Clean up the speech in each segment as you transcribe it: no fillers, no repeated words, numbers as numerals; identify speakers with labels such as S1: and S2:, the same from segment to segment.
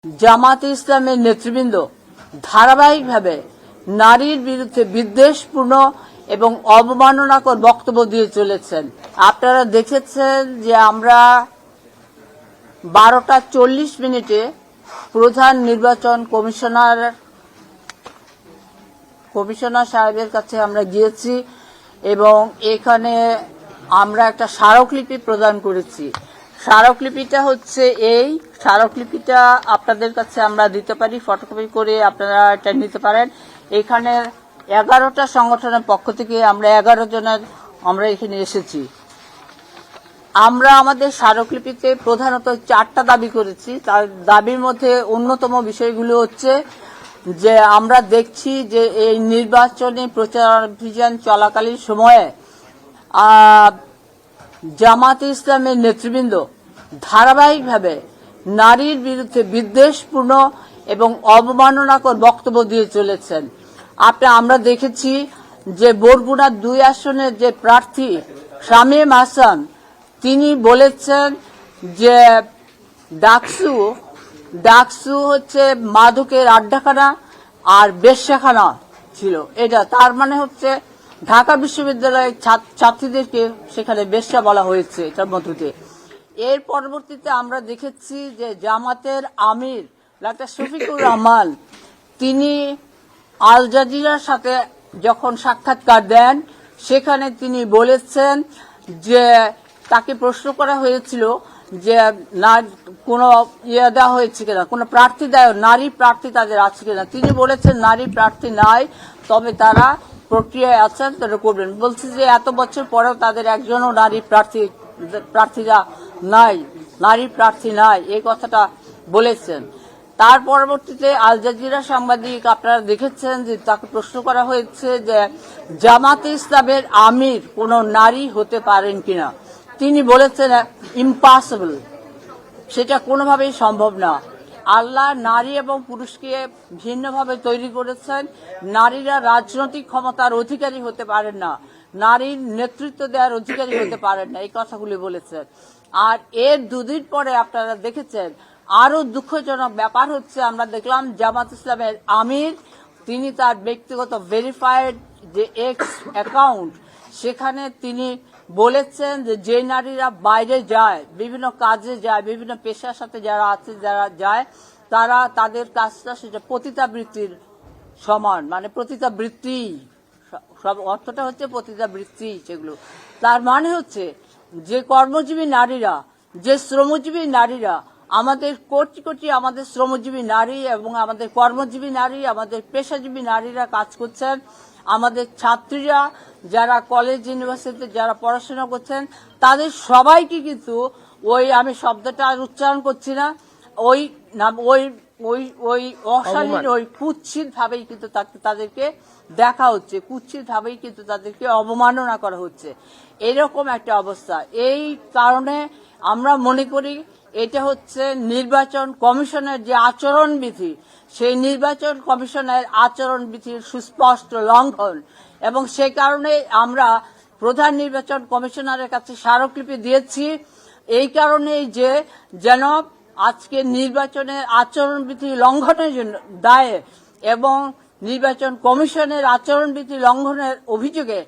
S1: জামাতে ইসলামের নেতৃবৃন্দ ধারাবাহিকভাবে নারীর বিরুদ্ধে বিদ্বেষপূর্ণ এবং অবমাননাকর বক্তব্য দিয়ে চলেছেন। আপনারা দেখেছেন যে আমরা 12:40 প্রধান নির্বাচন কমিশনার সাহেবের কাছে আমরা গিয়েছি এবং এখানে আমরা একটা স্মারকলিপি প্রদান করেছি। স্মারকলিপিটা হচ্ছে এই স্মারকলিপিটা আপনাদের কাছে আমরা দিতে পারি, ফটোকপি করে আপনারা এটা নিতে পারেন। এখানে 11টা সংগঠনের পক্ষ থেকে আমরা 11 জনের আমরা এখানে এসেছি। আমরা আমাদের স্মারকলিপিতে প্রধানত 4টা দাবি করেছি। তার দাবির মধ্যে অন্যতম বিষয়গুলো হচ্ছে যে আমরা দেখছি যে এই নির্বাচনী প্রচার অভিযান চলাকালীন সময়ে জামাতে ইসলামের নেতৃবৃন্দ ধারাবাহিকভাবে নারীর বিরুদ্ধে বিদ্বেষপূর্ণ এবং অবমাননাকর বক্তব্য দিয়ে চলেছেন। আমরা দেখেছি যে বরগুনা 2 আসনের যে প্রার্থী শামীম হাসান তিনি বলেছেন যে ডাকসু হচ্ছে মাদকের আড্ডাখানা আর বেশ্যাখানা ছিল। এটা তার মানে হচ্ছে ঢাকা বিশ্ববিদ্যালয়ের ছাত্রীদেরকে সেখানে বেশ্যা বলা হয়েছে এটার মধ্যে। এর পরবর্তীতে আমরা দেখেছি যে জামাতের আমির ডাক্তার শফিকুর রহমান তিনি আল জাজিরার সাথে যখন সাক্ষাৎকার দেন সেখানে তিনি বলেছেন যে তাকে প্রশ্ন করা হয়েছিল যে কোনো দেওয়া হয়েছে কিনা, কোনো প্রার্থী নারী প্রার্থী তাদের আছে কিনা। তিনি বলেছেন নারী প্রার্থী নাই, তবে তারা প্রক্রিয়ায় আছেন, তারা করবেন। বলছে যে এত বছর পরেও তাদের একজনও নারী প্রার্থী নাই এই কথাটা বলেছেন। তার পরবর্তীতে আল জাজিরা সাংবাদিক আপনারা দেখেছেন যে তাকে প্রশ্ন করা হয়েছে যে জামাতে ইসলামের আমির কোন নারী হতে পারেন কিনা। তিনি বলেছেন ইম্পসিবল, সেটা কোনোভাবেই সম্ভব না। আল্লাহ নারী এবং পুরুষকে ভিন্নভাবে তৈরি করেছেন। নারীরা রাজনৈতিক ক্ষমতার অধিকারী হতে পারেন না, নারীর নেতৃত্ব দেওয়ার অধিকারী হতে পারেন না, এই কথাগুলি বলেছেন। আর এর দুদিন পরে আপনারা দেখেছেন আরো দুঃখজনক ব্যাপার হচ্ছে, আমরা দেখলাম জামাত ইসলামের আমির তিনি তার ব্যক্তিগত ভেরিফাইড যে এক্স অ্যাকাউন্ট সেখানে তিনি বলেছেন যে নারীরা বাইরে যায়, বিভিন্ন কাজে যায়, বিভিন্ন পেশার সাথে যারা যায় তারা তাদের কাজটা সেটা পতিতাবৃত্তির সমান, মানে পতিতাবৃত্তি সব অর্থটা হচ্ছে পতিতাবৃত্তি সেগুলো। তার মানে হচ্ছে যে কর্মজীবী নারীরা, যে শ্রমজীবী নারীরা, আমাদের কোটি কোটি আমাদের শ্রমজীবী নারী এবং আমাদের কর্মজীবী নারী, আমাদের পেশাজীবী নারীরা কাজ করছেন। আমাদের ছাত্রীরা যারা কলেজ ইউনিভার্সিটিতে যারা পড়াশোনা করছেন তাদের সবাইকে কিন্তু আমি শব্দটা আর উচ্চারণ করছি না, ওই অশালীন ওই কুৎসিত ভাবেই কিন্তু তাদেরকে দেখা হচ্ছে, কুৎসিত ভাবেই কিন্তু তাদেরকে অবমাননা করা হচ্ছে। এরকম একটা অবস্থা। এই কারণে আমরা মনে করি এটা হচ্ছে নির্বাচন কমিশনের যে আচরণবিধি, সেই নির্বাচন কমিশনের আচরণবিধির সুস্পষ্ট লঙ্ঘন। এবং সেই কারণে আমরা প্রধান নির্বাচন কমিশনারের কাছে স্মারকলিপি দিয়েছি, এই কারণেই যে যেন আজকে নির্বাচনের আচরণবিধি লঙ্ঘনের জন্য দায়ে এবং নির্বাচন কমিশনের আচরণবিধি লঙ্ঘনের অভিযোগে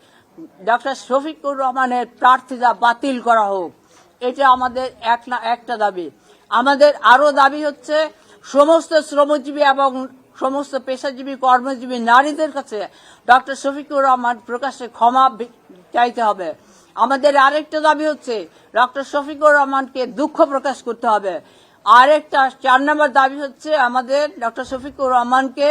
S1: ডক্টর শফিকুর রহমানের প্রার্থিতা বাতিল করা হোক। এটা আমাদের একটা দাবি। আমাদের আরো দাবি হচ্ছে সমস্ত শ্রমজীবী এবং সমস্ত পেশাজীবী কর্মজীবী নারীদের কাছে ডক্টর শফিকুর রহমান প্রকাশ্যে ক্ষমা চাইতে হবে। আমাদের আরেকটা দাবি হচ্ছে ডক্টর শফিকুর রহমানকে দুঃখ প্রকাশ করতে হবে। আরেকটা 4 নম্বর দাবি হচ্ছে আমাদের ডক্টর শফিকুর রহমানকে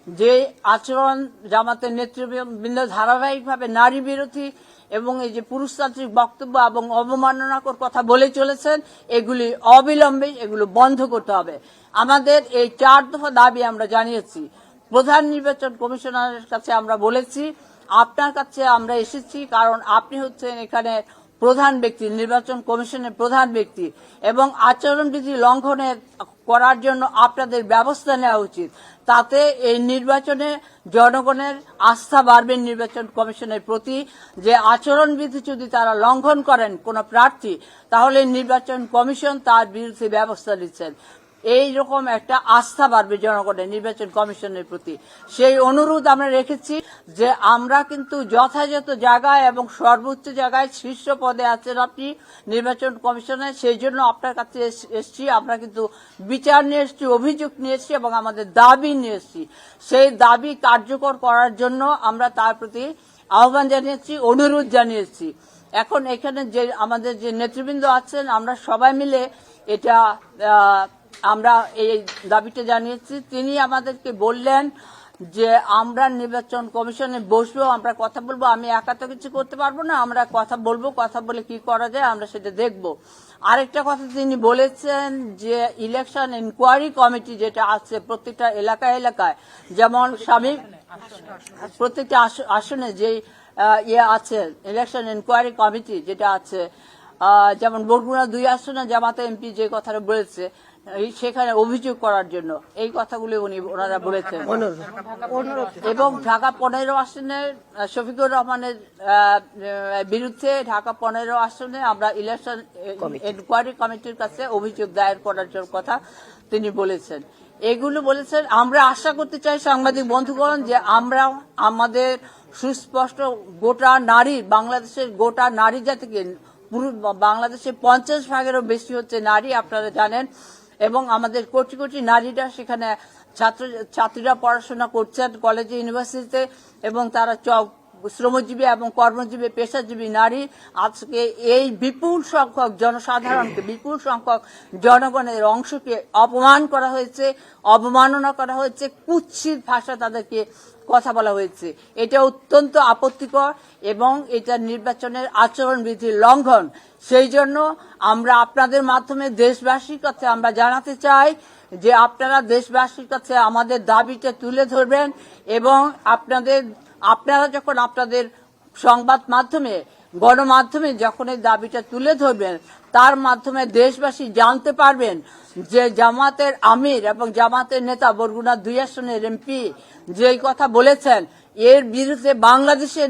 S1: যে আচরণ জামাতের নেতৃবৃন্দ ধারাবাহিকভাবে নারী বিরোধী এবং এই যে পুরুষতান্ত্রিক বক্তব্য এবং অবমাননাকর কথা বলে চলেছেন, এগুলি অবিলম্বে এগুলো বন্ধ করতে হবে। আমাদের এই 4 দফা দাবি আমরা জানিয়েছি। প্রধান নির্বাচন কমিশনারের কাছে আমরা বলেছি, আপনার কাছে আমরা এসেছি কারণ আপনি হচ্ছেন এখানে প্রধান ব্যক্তি, নির্বাচন কমিশনের প্রধান ব্যক্তি, এবং আচরণবিধি লঙ্ঘনের করার জন্য আপনাদের ব্যবস্থা নেওয়া উচিত। তাতে এই নির্বাচনে জনগণের আস্থা বাড়বে নির্বাচন কমিশনের প্রতি, যে আচরণবিধি যদি তারা লঙ্ঘন করেন কোন প্রার্থী, তাহলে নির্বাচন কমিশন তার বিরুদ্ধে ব্যবস্থা নিচ্ছেন। এইরকম একটা আস্থা বাড়বে জনগণের নির্বাচন কমিশনের প্রতি। সেই অনুরোধ আমরা রেখেছি যে আমরা কিন্তু যথাযথ জায়গায় এবং সর্বোচ্চ জায়গায় শীর্ষ পদে আছেন আপনি নির্বাচন কমিশনে, সেই জন্য আপনার কাছে এসেছি। আমরা কিন্তু বিচার নিয়ে এসেছি, অভিযোগ নিয়ে এসেছি এবং আমাদের দাবি নিয়ে এসেছি। সেই দাবি কার্যকর করার জন্য আমরা তার প্রতি আহ্বান জানিয়েছি, অনুরোধ জানিয়েছি। এখন এখানে যে আমাদের যে নেতৃবৃন্দ আছেন, আমরা সবাই মিলে এটা আমরা এই দাবিটা জানিয়েছি। তিনি আমাদেরকে বললেন যে আমরা নির্বাচন কমিশনে বসবো, আমরা কথা বলবো। আমি একা তো কিছু করতে পারবো না, আমরা কথা বলবো, কথা বলে কি করা যায় আমরা সেটা দেখব। আরেকটা কথা তিনি বলেছেন যে ইলেকশন ইনকোয়ারি কমিটি যেটা আছে প্রত্যেকটা এলাকায় এলাকায়, যেমন স্বামী প্রত্যেকটা আসনে যে আছে ইলেকশন ইনকোয়ারি কমিটি যেটা আছে, যেমন বরগুনা 2 আসনে জামাতে এমপি যে কথাটা বলেছে সেখানে অভিযোগ করার জন্য, এই কথাগুলি ওনারা বলেছেন। এবং ঢাকা 15 আসনে শফিকুর রহমানের বিরুদ্ধে ঢাকা 15 আসনে আমরা ইলেকশন ইনকোয়ারি কমিটির কাছে অভিযোগ দায়ের করার কথা তিনি বলেছেন। এগুলো বলেছেন। আমরা আশা করতে চাই সাংবাদিক বন্ধুগণ যে আমরা আমাদের সুস্পষ্ট গোটা নারী, বাংলাদেশের গোটা নারী জাতিকে, পুরো বাংলাদেশে 50%-এরও বেশি হচ্ছে নারী, আপনারা জানেন। এবং আমাদের কোটি কোটি নারীরা সেখানে ছাত্রীরা পড়াশোনা করছেন কলেজে, ইউনিভার্সিটিতে, এবং তারা শ্রমজীবী এবং কর্মজীবী পেশাজীবী নারী। আজকে এই বিপুল সংখ্যক জনসাধারণকে, বিপুল সংখ্যক জনগণের অংশকে অপমান করা হয়েছে, অবমাননা করা হয়েছে, কুৎসিত ভাষা তাদেরকে কথা বলা হয়েছে। এটা অত্যন্ত আপত্তিকর এবং এটা নির্বাচনের আচরণবিধির লঙ্ঘন। সেই জন্য আমরা আপনাদের মাধ্যমে দেশবাসীর কাছে আমরা জানাতে চাই যে আপনারা দেশবাসীর কাছে আমাদের দাবিটা তুলে ধরবেন এবং আপনারা যখন আপনাদের সংবাদ মাধ্যমে, গণমাধ্যমে যখন এই দাবিটা তুলে ধরবেন, তার মাধ্যমে দেশবাসী জানতে পারবেন যে জামাতের আমির এবং জামাতের নেতা বরগুনা 2 আসনের এমপি যেই কথা বলেছেন, এর বিরুদ্ধে বাংলাদেশের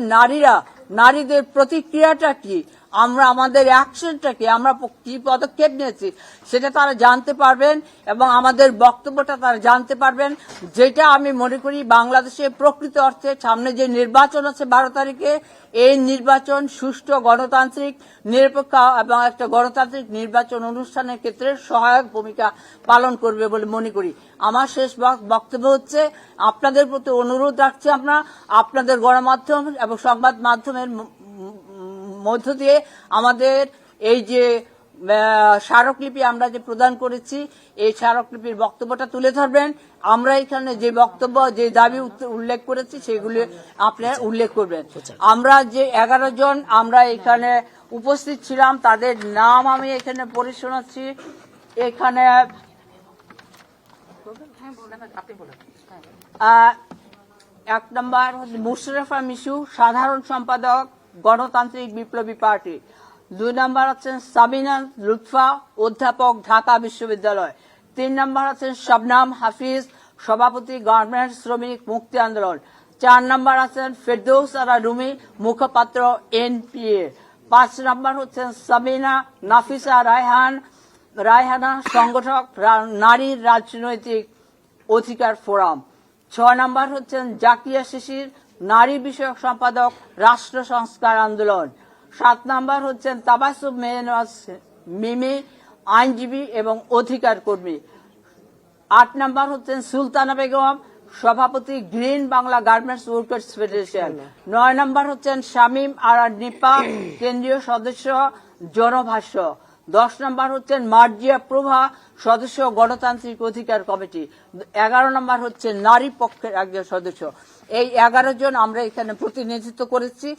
S1: নারীদের প্রতিক্রিয়াটা কি, আমরা আমাদের অ্যাকশনটা কি, আমরা কি পদক্ষেপ নিয়েছি সেটা তারা জানতে পারবেন এবং আমাদের বক্তব্যটা তারা জানতে পারবেন। যেটা আমি মনে করি বাংলাদেশে প্রকৃত অর্থে সামনে যে নির্বাচন আছে 12 তারিখে, এই নির্বাচন সুষ্ঠু, গণতান্ত্রিক, নিরপেক্ষ এবং একটা গণতান্ত্রিক নির্বাচন অনুষ্ঠানের ক্ষেত্রে সহায়ক ভূমিকা পালন করবে বলে মনে করি। আমার শেষ বক্তব্য হচ্ছে আপনাদের প্রতি অনুরোধ রাখছি, আপনাদের গণমাধ্যম এবং সংবাদ মাধ্যমের মধ্য দিয়ে আমাদের এই যে স্মারকলিপি আমরা যে প্রদান করেছি, এই স্মারকলিপির বক্তব্যটা তুলে ধরবেন। আমরা এখানে যে বক্তব্য, যে দাবি উল্লেখ করেছি সেগুলি আপনারা উল্লেখ করবেন। আমরা যে 11 জন আমরা এখানে উপস্থিত ছিলাম তাদের নাম আমি এখানে পড়ে শোনাচ্ছি। এখানে 1 নম্বর মুশাররফা মিশু, সাধারণ সম্পাদক, গণতান্ত্রিক বিপ্লবী পার্টি। 2 নম্বর আছেন সাবিনা লুৎফা, অধ্যাপক, ঢাকা বিশ্ববিদ্যালয়। 3 নম্বর আছেন শবনাম হাফিজ, সভাপতি, গার্মেন্টস শ্রমিক মুক্তি আন্দোলন। 4 নম্বর আছেন ফেরদৌস আরা রুমি, মুখপাত্র, এনপিএ। 5 নম্বর হচ্ছেন সাবিনা নাফিসা রায়হানা, সংগঠক, নারীর রাজনৈতিক অধিকার ফোরাম। 6 নম্বর হচ্ছেন জাকিয়া শিশির, নারী বিষয়ক সম্পাদক, রাষ্ট্র সংস্কার আন্দোলন। 7 নম্বর হচ্ছেন তাবাসসুম মেহনাজ মিমি, আইনজীবী এবং অধিকার কর্মী। 8 নম্বর হচ্ছেন সুলতানা বেগম, সভাপতি, green Bangla garments workers federation. 9 নম্বর হচ্ছেন শামীম আরা নিপা, কেন্দ্রীয় সদস্য, জনভাষ্য। 10 নম্বর হচ্ছেন মার্জিয়া প্রভা, সদস্য, গণতান্ত্রিক অধিকার কমিটি। 11 নম্বর হচ্ছে নারী পক্ষের একজন সদস্য। এই 11 জন আমরা এখানে প্রতিনিধিত্ব করেছি।